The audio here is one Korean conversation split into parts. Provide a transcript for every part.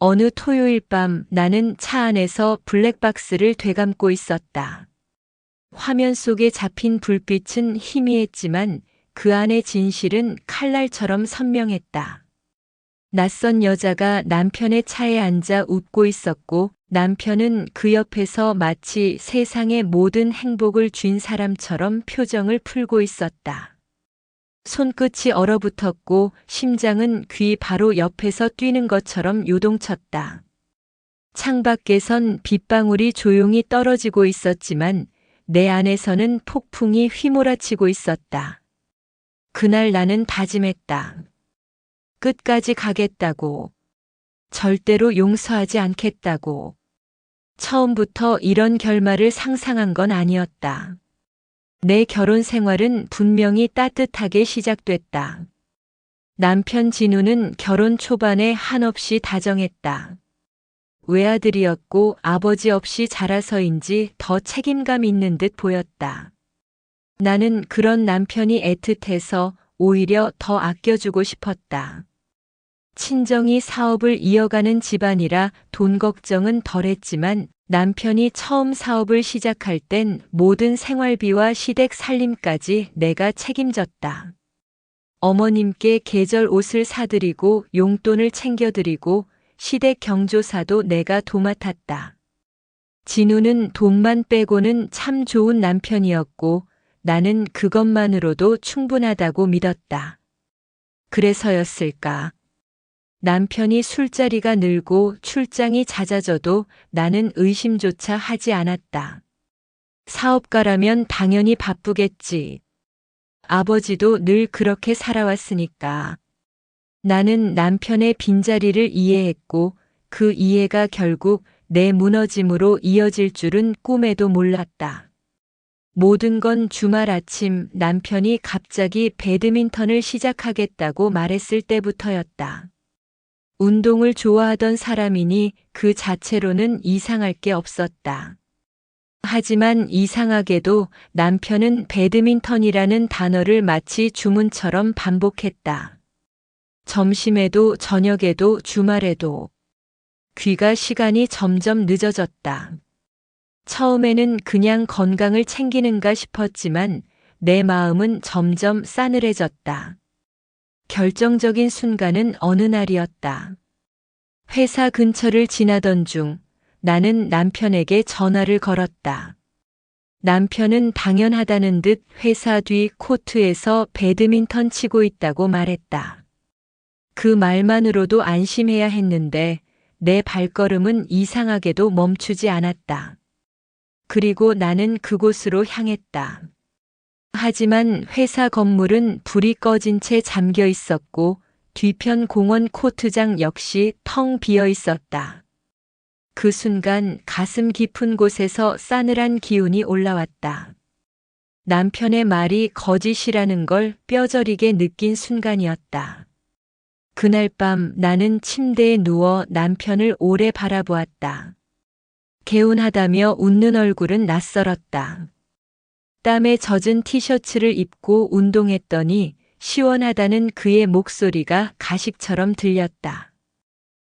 어느 토요일 밤 나는 차 안에서 블랙박스를 되감고 있었다. 화면 속에 잡힌 불빛은 희미했지만 그 안의 진실은 칼날처럼 선명했다. 낯선 여자가 남편의 차에 앉아 웃고 있었고 남편은 그 옆에서 마치 세상의 모든 행복을 쥔 사람처럼 표정을 풀고 있었다. 손끝이 얼어붙었고 심장은 귀 바로 옆에서 뛰는 것처럼 요동쳤다. 창밖에선 빗방울이 조용히 떨어지고 있었지만 내 안에서는 폭풍이 휘몰아치고 있었다. 그날 나는 다짐했다. 끝까지 가겠다고. 절대로 용서하지 않겠다고. 처음부터 이런 결말을 상상한 건 아니었다. 내 결혼 생활은 분명히 따뜻하게 시작됐다. 남편 진우는 결혼 초반에 한없이 다정했다. 외아들이었고 아버지 없이 자라서인지 더 책임감 있는 듯 보였다. 나는 그런 남편이 애틋해서 오히려 더 아껴주고 싶었다. 친정이 사업을 이어가는 집안이라 돈 걱정은 덜했지만 남편이 처음 사업을 시작할 땐 모든 생활비와 시댁 살림까지 내가 책임졌다. 어머님께 계절 옷을 사드리고 용돈을 챙겨드리고 시댁 경조사도 내가 도맡았다. 진우는 돈만 빼고는 참 좋은 남편이었고 나는 그것만으로도 충분하다고 믿었다. 그래서였을까? 남편이 술자리가 늘고 출장이 잦아져도 나는 의심조차 하지 않았다. 사업가라면 당연히 바쁘겠지. 아버지도 늘 그렇게 살아왔으니까. 나는 남편의 빈자리를 이해했고 그 이해가 결국 내 무너짐으로 이어질 줄은 꿈에도 몰랐다. 모든 건 주말 아침 남편이 갑자기 배드민턴을 시작하겠다고 말했을 때부터였다. 운동을 좋아하던 사람이니 그 자체로는 이상할 게 없었다. 하지만 이상하게도 남편은 배드민턴이라는 단어를 마치 주문처럼 반복했다. 점심에도 저녁에도 주말에도. 귀가 시간이 점점 늦어졌다. 처음에는 그냥 건강을 챙기는가 싶었지만 내 마음은 점점 싸늘해졌다. 결정적인 순간은 어느 날이었다. 회사 근처를 지나던 중 나는 남편에게 전화를 걸었다. 남편은 당연하다는 듯 회사 뒤 코트에서 배드민턴 치고 있다고 말했다. 그 말만으로도 안심해야 했는데 내 발걸음은 이상하게도 멈추지 않았다. 그리고 나는 그곳으로 향했다. 하지만 회사 건물은 불이 꺼진 채 잠겨 있었고 뒤편 공원 코트장 역시 텅 비어 있었다. 그 순간 가슴 깊은 곳에서 싸늘한 기운이 올라왔다. 남편의 말이 거짓이라는 걸 뼈저리게 느낀 순간이었다. 그날 밤 나는 침대에 누워 남편을 오래 바라보았다. 개운하다며 웃는 얼굴은 낯설었다. 땀에 젖은 티셔츠를 입고 운동했더니 시원하다는 그의 목소리가 가식처럼 들렸다.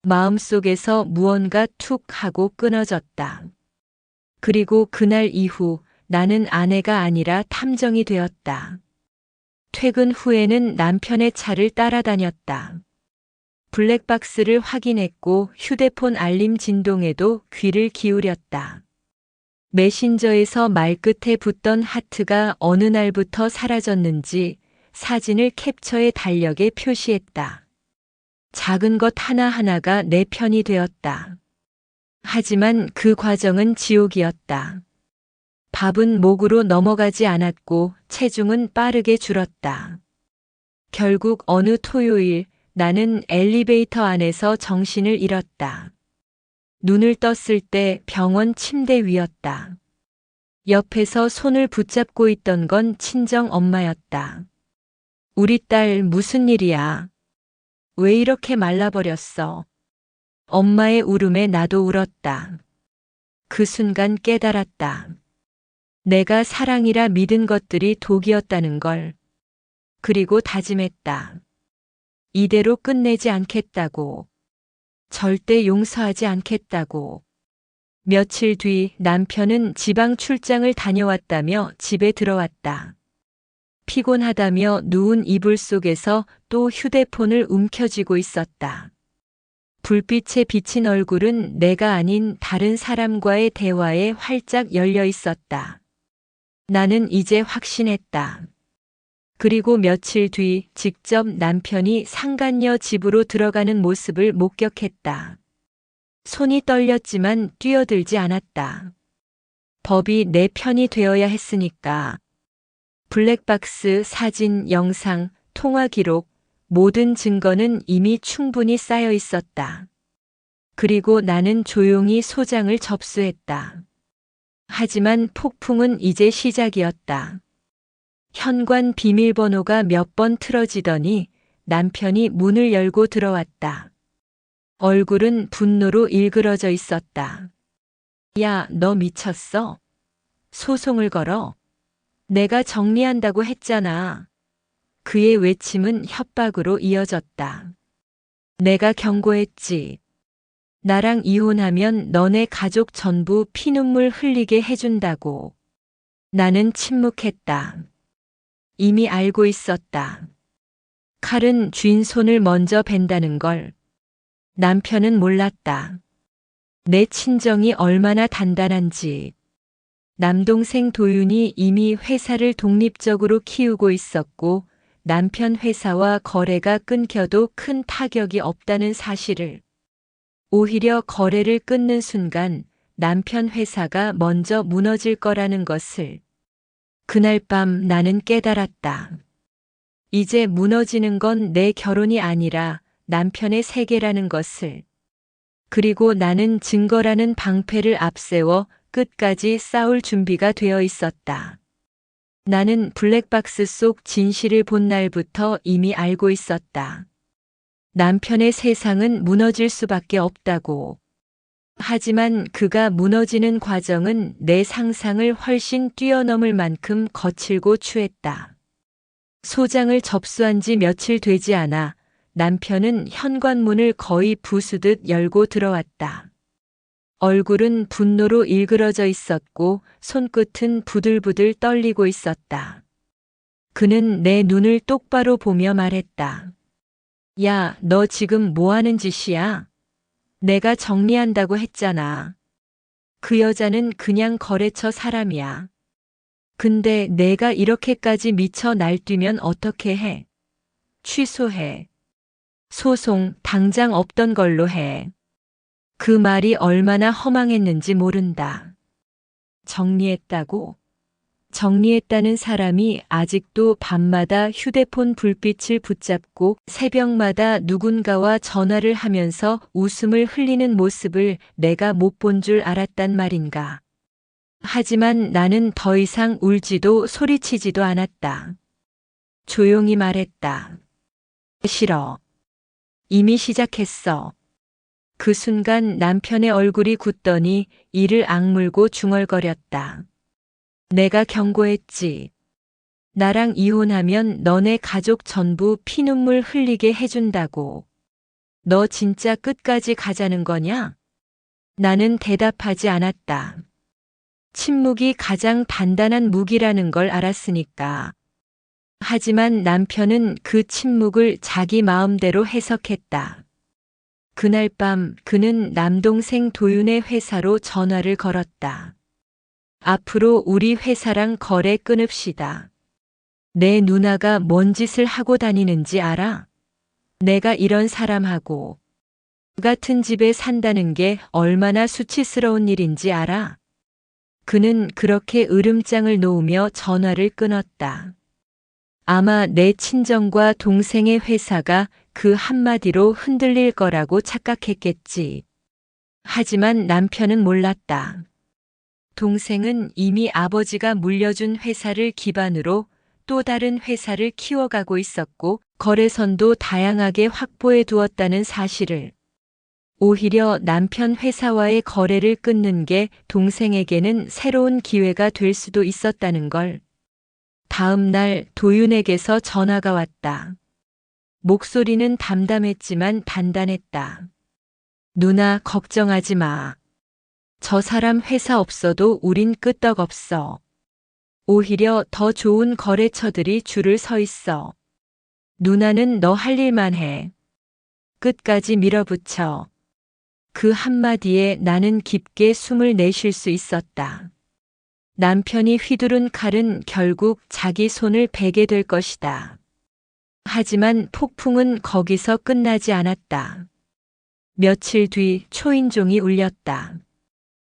마음속에서 무언가 툭 하고 끊어졌다. 그리고 그날 이후 나는 아내가 아니라 탐정이 되었다. 퇴근 후에는 남편의 차를 따라다녔다. 블랙박스를 확인했고 휴대폰 알림 진동에도 귀를 기울였다. 메신저에서 말끝에 붙던 하트가 어느 날부터 사라졌는지 사진을 캡처해 달력에 표시했다. 작은 것 하나하나가 내 편이 되었다. 하지만 그 과정은 지옥이었다. 밥은 목으로 넘어가지 않았고 체중은 빠르게 줄었다. 결국 어느 토요일 나는 엘리베이터 안에서 정신을 잃었다. 눈을 떴을 때 병원 침대 위였다. 옆에서 손을 붙잡고 있던 건 친정 엄마였다. 우리 딸 무슨 일이야? 왜 이렇게 말라버렸어? 엄마의 울음에 나도 울었다. 그 순간 깨달았다. 내가 사랑이라 믿은 것들이 독이었다는 걸. 그리고 다짐했다. 이대로 끝내지 않겠다고. 절대 용서하지 않겠다고. 며칠 뒤 남편은 지방 출장을 다녀왔다며 집에 들어왔다. 피곤하다며 누운 이불 속에서 또 휴대폰을 움켜쥐고 있었다. 불빛에 비친 얼굴은 내가 아닌 다른 사람과의 대화에 활짝 열려 있었다. 나는 이제 확신했다. 그리고 며칠 뒤 직접 남편이 상간녀 집으로 들어가는 모습을 목격했다. 손이 떨렸지만 뛰어들지 않았다. 법이 내 편이 되어야 했으니까. 블랙박스 사진, 영상, 통화 기록, 모든 증거는 이미 충분히 쌓여 있었다. 그리고 나는 조용히 소장을 접수했다. 하지만 폭풍은 이제 시작이었다. 현관 비밀번호가 몇 번 틀어지더니 남편이 문을 열고 들어왔다. 얼굴은 분노로 일그러져 있었다. 야, 너 미쳤어? 소송을 걸어. 내가 정리한다고 했잖아. 그의 외침은 협박으로 이어졌다. 내가 경고했지. 나랑 이혼하면 너네 가족 전부 피눈물 흘리게 해준다고. 나는 침묵했다. 이미 알고 있었다. 칼은 쥔 손을 먼저 벤다는 걸. 남편은 몰랐다. 내 친정이 얼마나 단단한지. 남동생 도윤이 이미 회사를 독립적으로 키우고 있었고 남편 회사와 거래가 끊겨도 큰 타격이 없다는 사실을. 오히려 거래를 끊는 순간 남편 회사가 먼저 무너질 거라는 것을. 그날 밤 나는 깨달았다. 이제 무너지는 건 내 결혼이 아니라 남편의 세계라는 것을. 그리고 나는 증거라는 방패를 앞세워 끝까지 싸울 준비가 되어 있었다. 나는 블랙박스 속 진실을 본 날부터 이미 알고 있었다. 남편의 세상은 무너질 수밖에 없다고. 하지만 그가 무너지는 과정은 내 상상을 훨씬 뛰어넘을 만큼 거칠고 추했다. 소장을 접수한 지 며칠 되지 않아 남편은 현관문을 거의 부수듯 열고 들어왔다. 얼굴은 분노로 일그러져 있었고 손끝은 부들부들 떨리고 있었다. 그는 내 눈을 똑바로 보며 말했다. 야, 너 지금 뭐 하는 짓이야? 내가 정리한다고 했잖아. 그 여자는 그냥 거래처 사람이야. 근데 내가 이렇게까지 미쳐 날뛰면 어떻게 해? 취소해. 소송 당장 없던 걸로 해. 그 말이 얼마나 허망했는지 모른다. 정리했다고? 정리했다는 사람이 아직도 밤마다 휴대폰 불빛을 붙잡고 새벽마다 누군가와 전화를 하면서 웃음을 흘리는 모습을 내가 못 본 줄 알았단 말인가. 하지만 나는 더 이상 울지도 소리치지도 않았다. 조용히 말했다. 싫어. 이미 시작했어. 그 순간 남편의 얼굴이 굳더니 이를 악물고 중얼거렸다. 내가 경고했지. 나랑 이혼하면 너네 가족 전부 피눈물 흘리게 해준다고. 너 진짜 끝까지 가자는 거냐? 나는 대답하지 않았다. 침묵이 가장 단단한 무기라는 걸 알았으니까. 하지만 남편은 그 침묵을 자기 마음대로 해석했다. 그날 밤 그는 남동생 도윤의 회사로 전화를 걸었다. 앞으로 우리 회사랑 거래 끊읍시다. 내 누나가 뭔 짓을 하고 다니는지 알아? 내가 이런 사람하고 같은 집에 산다는 게 얼마나 수치스러운 일인지 알아? 그는 그렇게 으름장을 놓으며 전화를 끊었다. 아마 내 친정과 동생의 회사가 그 한마디로 흔들릴 거라고 착각했겠지. 하지만 남편은 몰랐다. 동생은 이미 아버지가 물려준 회사를 기반으로 또 다른 회사를 키워가고 있었고 거래선도 다양하게 확보해 두었다는 사실을. 오히려 남편 회사와의 거래를 끊는 게 동생에게는 새로운 기회가 될 수도 있었다는 걸. 다음 날 도윤에게서 전화가 왔다. 목소리는 담담했지만 단단했다. 누나 걱정하지 마. 저 사람 회사 없어도 우린 끄떡없어. 오히려 더 좋은 거래처들이 줄을 서 있어. 누나는 너 할 일만 해. 끝까지 밀어붙여. 그 한마디에 나는 깊게 숨을 내쉴 수 있었다. 남편이 휘두른 칼은 결국 자기 손을 베게 될 것이다. 하지만 폭풍은 거기서 끝나지 않았다. 며칠 뒤 초인종이 울렸다.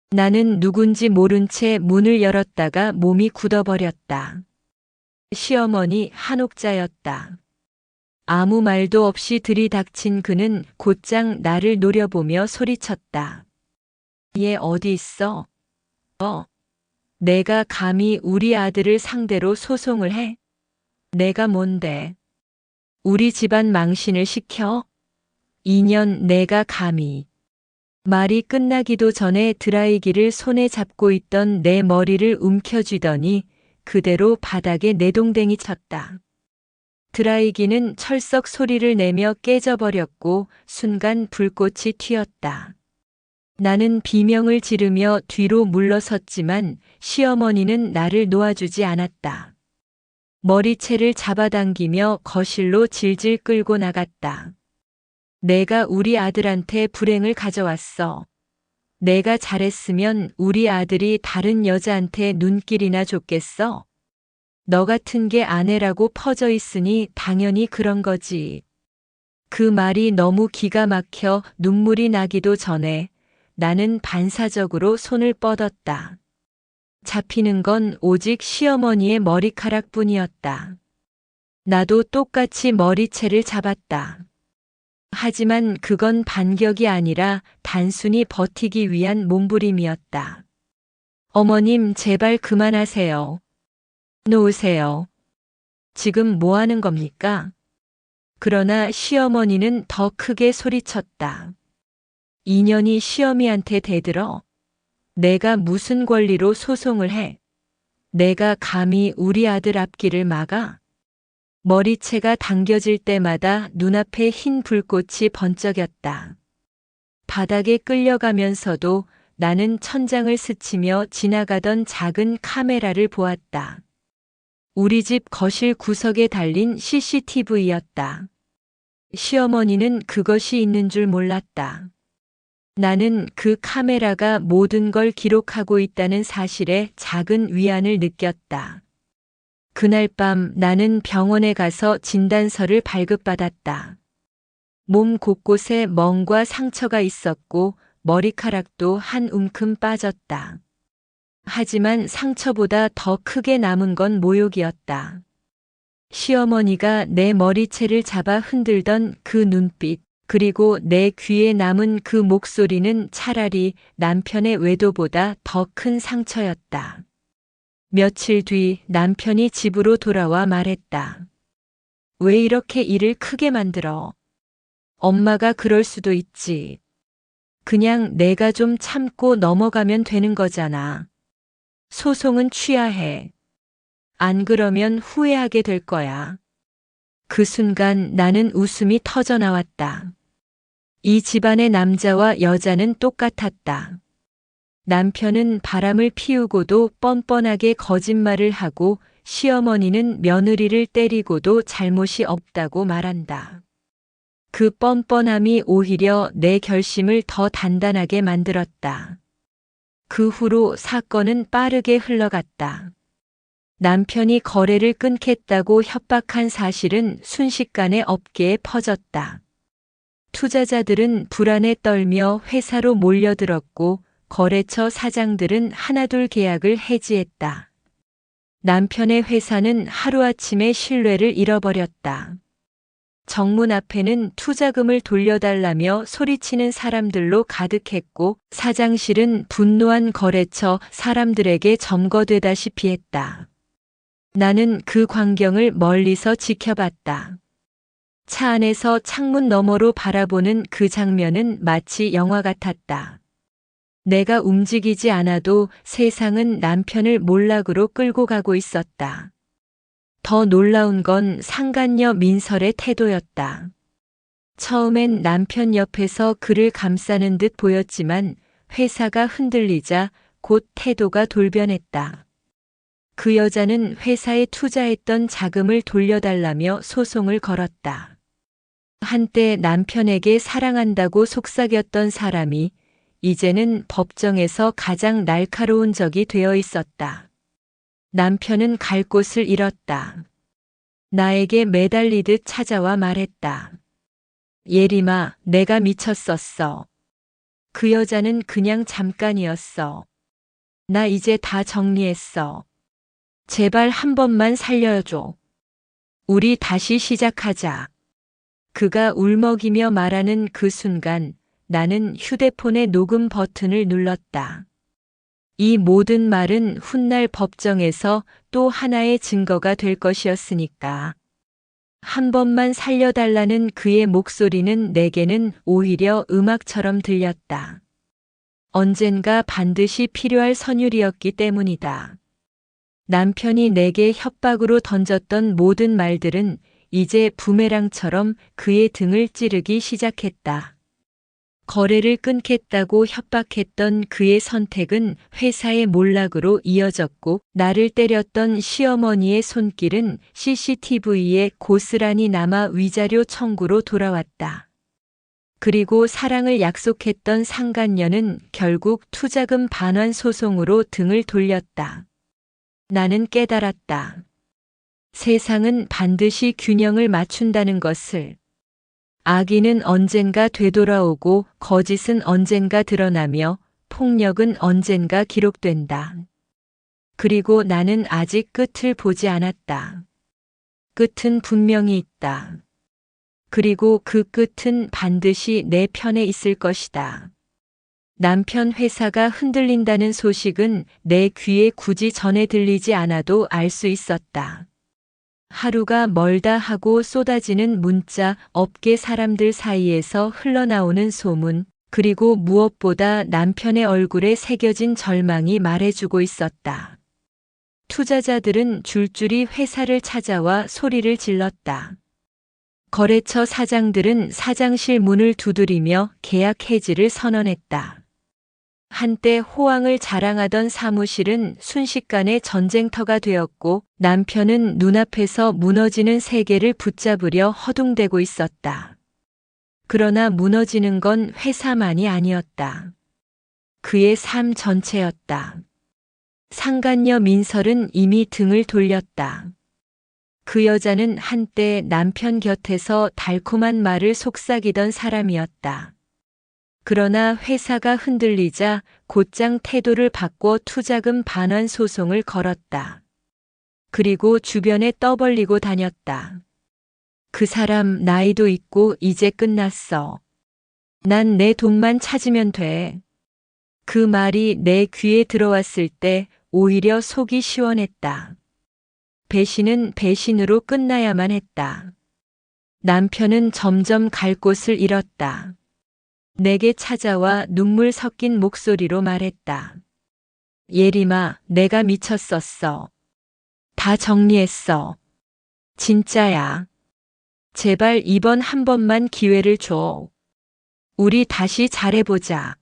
나는 누군지 모른 채 문을 열었다가 몸이 굳어버렸다. 시어머니 한옥자였다. 아무 말도 없이 들이닥친 그는 곧장 나를 노려보며 소리쳤다. 얘 어디 있어? 내가 감히 우리 아들을 상대로 소송을 해? 내가 뭔데? 우리 집안 망신을 시켜? 2년 내가 감히. 말이 끝나기도 전에 드라이기를 손에 잡고 있던 내 머리를 움켜쥐더니 그대로 바닥에 내동댕이 쳤다. 드라이기는 철썩 소리를 내며 깨져버렸고 순간 불꽃이 튀었다. 나는 비명을 지르며 뒤로 물러섰지만 시어머니는 나를 놓아주지 않았다. 머리채를 잡아당기며 거실로 질질 끌고 나갔다. 내가 우리 아들한테 불행을 가져왔어. 내가 잘했으면 우리 아들이 다른 여자한테 눈길이나 줬겠어? 너 같은 게 아내라고 퍼져 있으니 당연히 그런 거지. 그 말이 너무 기가 막혀 눈물이 나기도 전에 나는 반사적으로 손을 뻗었다. 잡히는 건 오직 시어머니의 머리카락뿐이었다. 나도 똑같이 머리채를 잡았다. 하지만 그건 반격이 아니라 단순히 버티기 위한 몸부림이었다. 어머님, 제발 그만하세요. 놓으세요. 지금 뭐 하는 겁니까? 그러나 시어머니는 더 크게 소리쳤다. 2년이 시어미한테 대들어? 내가 무슨 권리로 소송을 해? 내가 감히 우리 아들 앞길을 막아? 머리채가 당겨질 때마다 눈앞에 흰 불꽃이 번쩍였다. 바닥에 끌려가면서도 나는 천장을 스치며 지나가던 작은 카메라를 보았다. 우리 집 거실 구석에 달린 CCTV였다. 시어머니는 그것이 있는 줄 몰랐다. 나는 그 카메라가 모든 걸 기록하고 있다는 사실에 작은 위안을 느꼈다. 그날 밤 나는 병원에 가서 진단서를 발급받았다. 몸 곳곳에 멍과 상처가 있었고 머리카락도 한 움큼 빠졌다. 하지만 상처보다 더 크게 남은 건 모욕이었다. 시어머니가 내 머리채를 잡아 흔들던 그 눈빛, 그리고 내 귀에 남은 그 목소리는 차라리 남편의 외도보다 더 큰 상처였다. 며칠 뒤 남편이 집으로 돌아와 말했다. 왜 이렇게 일을 크게 만들어? 엄마가 그럴 수도 있지. 그냥 내가 좀 참고 넘어가면 되는 거잖아. 소송은 취하해. 안 그러면 후회하게 될 거야. 그 순간 나는 웃음이 터져 나왔다. 이 집안의 남자와 여자는 똑같았다. 남편은 바람을 피우고도 뻔뻔하게 거짓말을 하고 시어머니는 며느리를 때리고도 잘못이 없다고 말한다. 그 뻔뻔함이 오히려 내 결심을 더 단단하게 만들었다. 그 후로 사건은 빠르게 흘러갔다. 남편이 거래를 끊겠다고 협박한 사실은 순식간에 업계에 퍼졌다. 투자자들은 불안에 떨며 회사로 몰려들었고 거래처 사장들은 하나둘 계약을 해지했다. 남편의 회사는 하루아침에 신뢰를 잃어버렸다. 정문 앞에는 투자금을 돌려달라며 소리치는 사람들로 가득했고 사장실은 분노한 거래처 사람들에게 점거되다시피 했다. 나는 그 광경을 멀리서 지켜봤다. 차 안에서 창문 너머로 바라보는 그 장면은 마치 영화 같았다. 내가 움직이지 않아도 세상은 남편을 몰락으로 끌고 가고 있었다. 더 놀라운 건 상간녀 민설의 태도였다. 처음엔 남편 옆에서 그를 감싸는 듯 보였지만 회사가 흔들리자 곧 태도가 돌변했다. 그 여자는 회사에 투자했던 자금을 돌려달라며 소송을 걸었다. 한때 남편에게 사랑한다고 속삭였던 사람이 이제는 법정에서 가장 날카로운 적이 되어 있었다. 남편은 갈 곳을 잃었다. 나에게 매달리듯 찾아와 말했다. 예림아, 내가 미쳤었어. 그 여자는 그냥 잠깐이었어. 나 이제 다 정리했어. 제발 한 번만 살려줘. 우리 다시 시작하자. 그가 울먹이며 말하는 그 순간 나는 휴대폰의 녹음 버튼을 눌렀다. 이 모든 말은 훗날 법정에서 또 하나의 증거가 될 것이었으니까. 한 번만 살려달라는 그의 목소리는 내게는 오히려 음악처럼 들렸다. 언젠가 반드시 필요할 선율이었기 때문이다. 남편이 내게 협박으로 던졌던 모든 말들은 이제 부메랑처럼 그의 등을 찌르기 시작했다. 거래를 끊겠다고 협박했던 그의 선택은 회사의 몰락으로 이어졌고 나를 때렸던 시어머니의 손길은 CCTV에 고스란히 남아 위자료 청구로 돌아왔다. 그리고 사랑을 약속했던 상간녀는 결국 투자금 반환 소송으로 등을 돌렸다. 나는 깨달았다. 세상은 반드시 균형을 맞춘다는 것을. 악의는 언젠가 되돌아오고 거짓은 언젠가 드러나며 폭력은 언젠가 기록된다. 그리고 나는 아직 끝을 보지 않았다. 끝은 분명히 있다. 그리고 그 끝은 반드시 내 편에 있을 것이다. 남편 회사가 흔들린다는 소식은 내 귀에 굳이 전해 들리지 않아도 알 수 있었다. 하루가 멀다 하고 쏟아지는 문자, 업계 사람들 사이에서 흘러나오는 소문, 그리고 무엇보다 남편의 얼굴에 새겨진 절망이 말해주고 있었다. 투자자들은 줄줄이 회사를 찾아와 소리를 질렀다. 거래처 사장들은 사장실 문을 두드리며 계약 해지를 선언했다. 한때 호황을 자랑하던 사무실은 순식간에 전쟁터가 되었고 남편은 눈앞에서 무너지는 세계를 붙잡으려 허둥대고 있었다. 그러나 무너지는 건 회사만이 아니었다. 그의 삶 전체였다. 상간녀 민설은 이미 등을 돌렸다. 그 여자는 한때 남편 곁에서 달콤한 말을 속삭이던 사람이었다. 그러나 회사가 흔들리자 곧장 태도를 바꿔 투자금 반환 소송을 걸었다. 그리고 주변에 떠벌리고 다녔다. 그 사람 나이도 있고 이제 끝났어. 난 내 돈만 찾으면 돼. 그 말이 내 귀에 들어왔을 때 오히려 속이 시원했다. 배신은 배신으로 끝나야만 했다. 남편은 점점 갈 곳을 잃었다. 내게 찾아와 눈물 섞인 목소리로 말했다. 예림아, 내가 미쳤었어. 다 정리했어. 진짜야. 제발 이번 한 번만 기회를 줘. 우리 다시 잘해보자.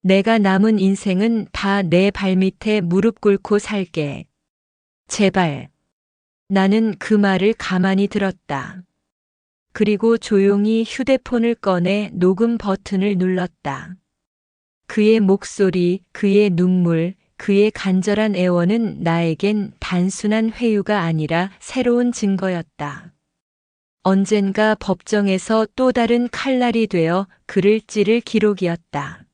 내가 남은 인생은 다 내 발밑에 무릎 꿇고 살게. 제발. 나는 그 말을 가만히 들었다. 그리고 조용히 휴대폰을 꺼내 녹음 버튼을 눌렀다. 그의 목소리, 그의 눈물, 그의 간절한 애원은 나에겐 단순한 회유가 아니라 새로운 증거였다. 언젠가 법정에서 또 다른 칼날이 되어 그를 찌를 기록이었다.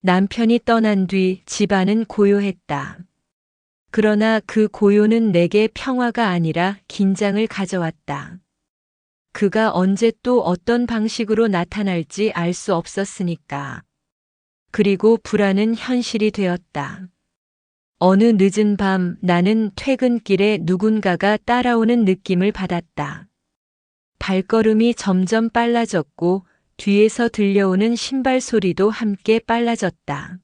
남편이 떠난 뒤 집안은 고요했다. 그러나 그 고요는 내게 평화가 아니라 긴장을 가져왔다. 그가 언제 또 어떤 방식으로 나타날지 알 수 없었으니까. 그리고 불안은 현실이 되었다. 어느 늦은 밤 나는 퇴근길에 누군가가 따라오는 느낌을 받았다. 발걸음이 점점 빨라졌고 뒤에서 들려오는 신발 소리도 함께 빨라졌다.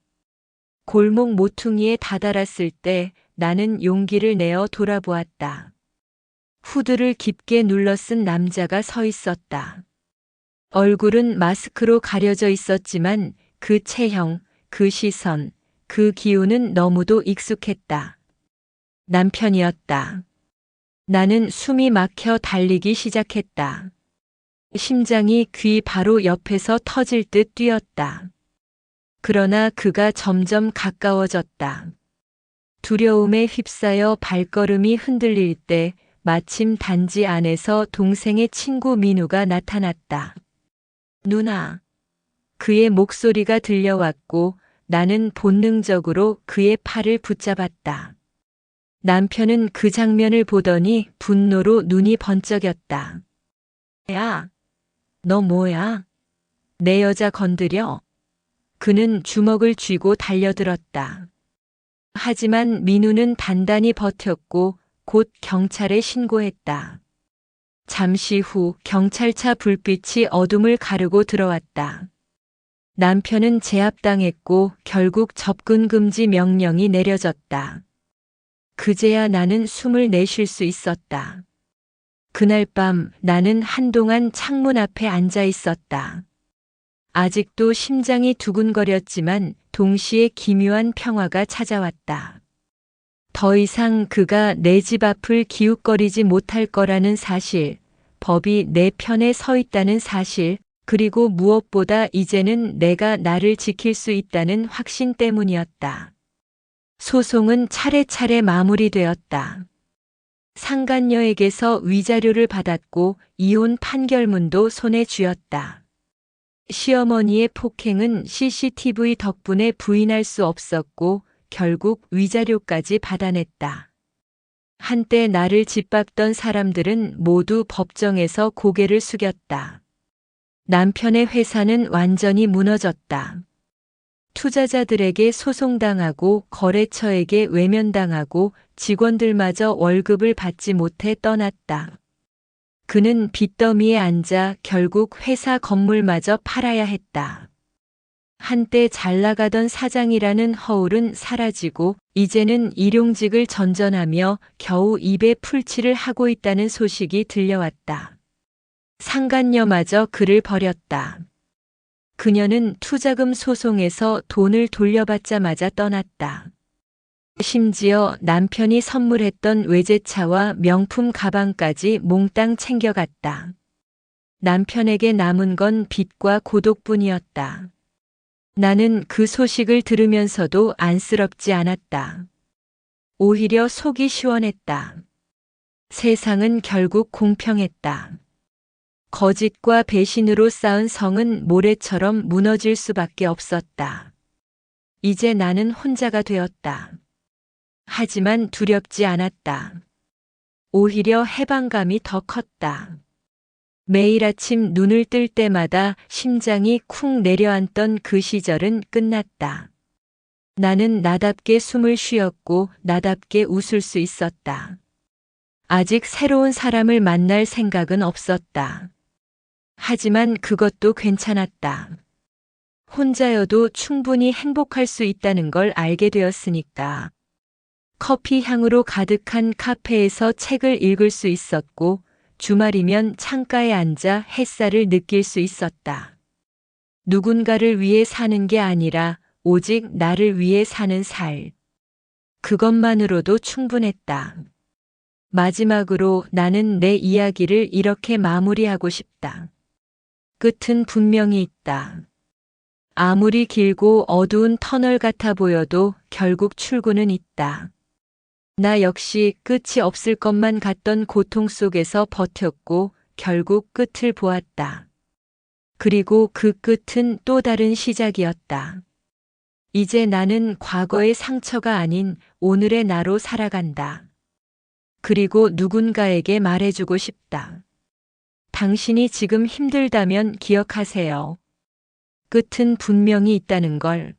골목 모퉁이에 다다랐을 때 나는 용기를 내어 돌아보았다. 후드를 깊게 눌러 쓴 남자가 서 있었다. 얼굴은 마스크로 가려져 있었지만 그 체형, 그 시선, 그 기운은 너무도 익숙했다. 남편이었다. 나는 숨이 막혀 달리기 시작했다. 심장이 귀 바로 옆에서 터질 듯 뛰었다. 그러나 그가 점점 가까워졌다. 두려움에 휩싸여 발걸음이 흔들릴 때 마침 단지 안에서 동생의 친구 민우가 나타났다. 누나. 그의 목소리가 들려왔고 나는 본능적으로 그의 팔을 붙잡았다. 남편은 그 장면을 보더니 분노로 눈이 번쩍였다. 야, 너 뭐야? 내 여자 건드려? 그는 주먹을 쥐고 달려들었다. 하지만 민우는 단단히 버텼고 곧 경찰에 신고했다. 잠시 후 경찰차 불빛이 어둠을 가르고 들어왔다. 남편은 제압당했고 결국 접근 금지 명령이 내려졌다. 그제야 나는 숨을 내쉴 수 있었다. 그날 밤 나는 한동안 창문 앞에 앉아 있었다. 아직도 심장이 두근거렸지만 동시에 기묘한 평화가 찾아왔다. 더 이상 그가 내 집 앞을 기웃거리지 못할 거라는 사실, 법이 내 편에 서 있다는 사실, 그리고 무엇보다 이제는 내가 나를 지킬 수 있다는 확신 때문이었다. 소송은 차례차례 마무리되었다. 상간녀에게서 위자료를 받았고 이혼 판결문도 손에 쥐었다. 시어머니의 폭행은 CCTV 덕분에 부인할 수 없었고 결국 위자료까지 받아냈다. 한때 나를 짓밟던 사람들은 모두 법정에서 고개를 숙였다. 남편의 회사는 완전히 무너졌다. 투자자들에게 소송당하고 거래처에게 외면당하고 직원들마저 월급을 받지 못해 떠났다. 그는 빚더미에 앉아 결국 회사 건물마저 팔아야 했다. 한때 잘 나가던 사장이라는 허울은 사라지고 이제는 일용직을 전전하며 겨우 입에 풀칠을 하고 있다는 소식이 들려왔다. 상간녀마저 그를 버렸다. 그녀는 투자금 소송에서 돈을 돌려받자마자 떠났다. 심지어 남편이 선물했던 외제차와 명품 가방까지 몽땅 챙겨갔다. 남편에게 남은 건 빚과 고독뿐이었다. 나는 그 소식을 들으면서도 안쓰럽지 않았다. 오히려 속이 시원했다. 세상은 결국 공평했다. 거짓과 배신으로 쌓은 성은 모래처럼 무너질 수밖에 없었다. 이제 나는 혼자가 되었다. 하지만 두렵지 않았다. 오히려 해방감이 더 컸다. 매일 아침 눈을 뜰 때마다 심장이 쿵 내려앉던 그 시절은 끝났다. 나는 나답게 숨을 쉬었고 나답게 웃을 수 있었다. 아직 새로운 사람을 만날 생각은 없었다. 하지만 그것도 괜찮았다. 혼자여도 충분히 행복할 수 있다는 걸 알게 되었으니까. 커피 향으로 가득한 카페에서 책을 읽을 수 있었고 주말이면 창가에 앉아 햇살을 느낄 수 있었다. 누군가를 위해 사는 게 아니라 오직 나를 위해 사는 살. 그것만으로도 충분했다. 마지막으로 나는 내 이야기를 이렇게 마무리하고 싶다. 끝은 분명히 있다. 아무리 길고 어두운 터널 같아 보여도 결국 출구는 있다. 나 역시 끝이 없을 것만 같던 고통 속에서 버텼고 결국 끝을 보았다. 그리고 그 끝은 또 다른 시작이었다. 이제 나는 과거의 상처가 아닌 오늘의 나로 살아간다. 그리고 누군가에게 말해주고 싶다. 당신이 지금 힘들다면 기억하세요. 끝은 분명히 있다는 걸.